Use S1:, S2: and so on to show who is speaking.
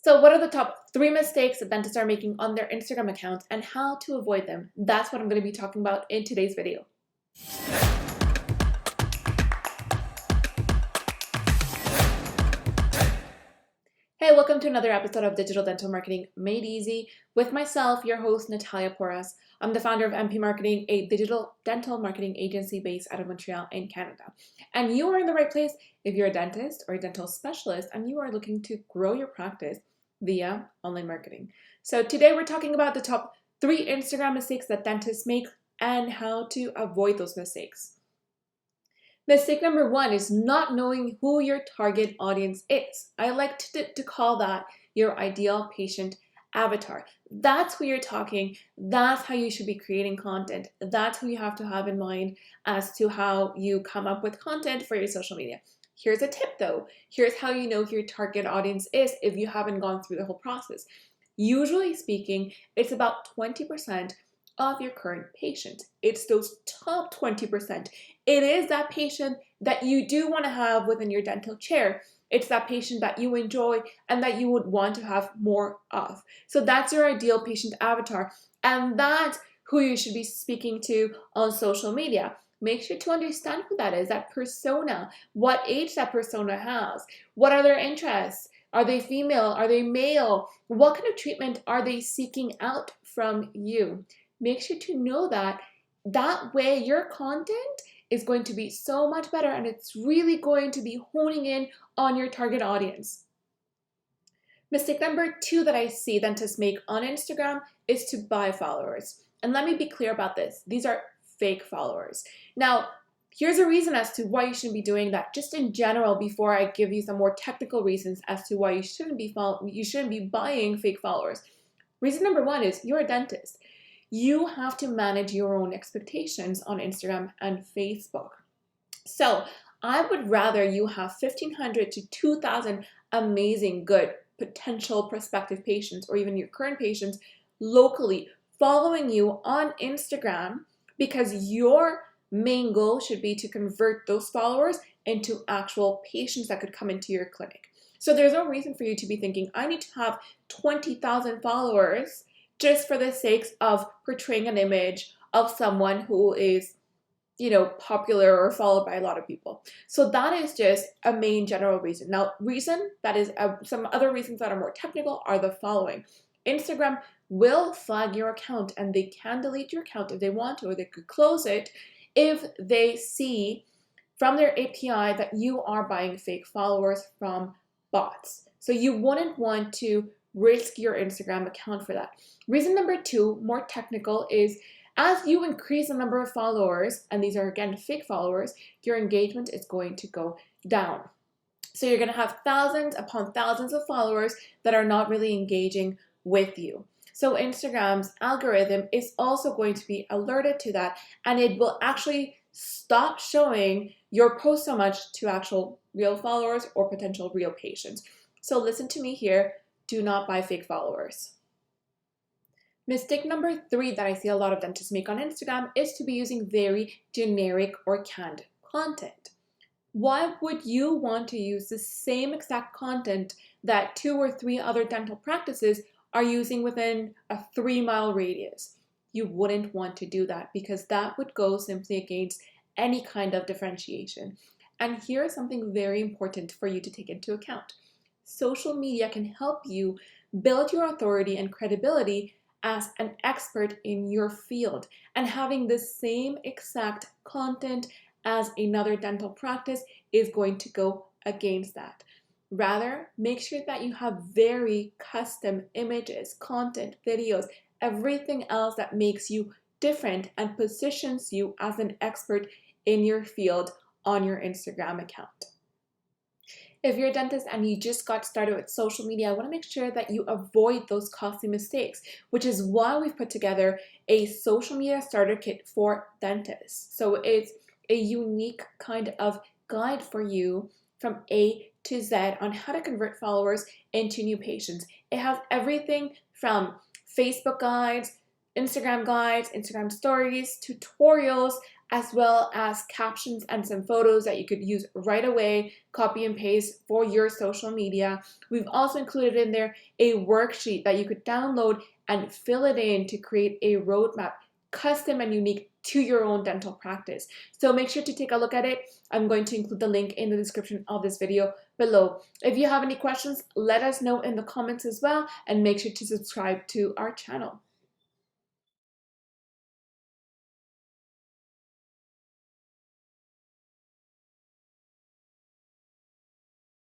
S1: So what are the top 3 mistakes that dentists are making on their Instagram accounts and how to avoid them? That's what I'm going to be talking about in today's video. Hey, welcome to another episode of Digital Dental Marketing Made Easy with myself, your host, Natalia Porras. I'm the founder of MP Marketing, a digital dental marketing agency based out of Montreal in Canada. And you are in the right place if you're a dentist or a dental specialist and you are looking to grow your practice via online marketing. So today we're talking about the top 3 Instagram mistakes that dentists make and how to avoid those mistakes. Mistake number 1 is not knowing who your target audience is. I like to call that your ideal patient avatar. That's who you're talking. That's how you should be creating content. That's who you have to have in mind as to how you come up with content for your social media. Here's a tip though. Here's how you know who your target audience is if you haven't gone through the whole process. Usually speaking, it's about 20% of your current patient. It's those top 20%. It is that patient that you do want to have within your dental chair. It's that patient that you enjoy and that you would want to have more of. So that's your ideal patient avatar. And that's who you should be speaking to on social media. Make sure to understand who that is, that persona, what age that persona has, what are their interests. Are they female? Are they male? What kind of treatment are they seeking out from you? Make sure to know that. That way your content is going to be so much better and it's really going to be honing in on your target audience. Mistake number 2 that I see dentists make on Instagram is to buy followers. And let me be clear about this. These are fake followers. Now, here's a reason as to why you shouldn't be doing that. Just in general, before I give you some more technical reasons as to why you shouldn't be buying fake followers. Reason number 1 is you're a dentist. You have to manage your own expectations on Instagram and Facebook. So I would rather you have 1,500 to 2,000 amazing, good, potential prospective patients or even your current patients locally following you on Instagram, because your main goal should be to convert those followers into actual patients that could come into your clinic. So there's no reason for you to be thinking, I need to have 20,000 followers just for the sake of portraying an image of someone who is, popular or followed by a lot of people. So that is just a main general reason. Now, some other reasons that are more technical are the following. Instagram will flag your account and they can delete your account if they want to, or they could close it if they see from their API that you are buying fake followers from bots. So you wouldn't want to risk your Instagram account for that. Reason number 2, more technical, is as you increase the number of followers, and these are again fake followers, your engagement is going to go down. So you're going to have thousands upon thousands of followers that are not really engaging with you. So Instagram's algorithm is also going to be alerted to that, and it will actually stop showing your post so much to actual real followers or potential real patients. So listen to me here. Do not buy fake followers. Mistake number 3 that I see a lot of dentists make on Instagram is to be using very generic or canned content. Why would you want to use the same exact content that 2 or 3 other dental practices are using within a 3-mile radius? You wouldn't want to do that because that would go simply against any kind of differentiation. And here's something very important for you to take into account. Social media can help you build your authority and credibility as an expert in your field, and having the same exact content as another dental practice is going to go against that. Rather, make sure that you have very custom images, content, videos, everything else that makes you different and positions you as an expert in your field on your Instagram account. If you're a dentist and you just got started with social media, I want to make sure that you avoid those costly mistakes, which is why we've put together a social media starter kit for dentists. So it's a unique kind of guide for you from A to Z on how to convert followers into new patients. It has everything from Facebook guides, Instagram guides, Instagram stories, tutorials, as well as captions and some photos that you could use right away, copy and paste for your social media. We've also included in there a worksheet that you could download and fill it in to create a roadmap, custom and unique to your own dental practice. So make sure to take a look at it. I'm going to include the link in the description of this video below. If you have any questions, let us know in the comments as well, and make sure to subscribe to our channel.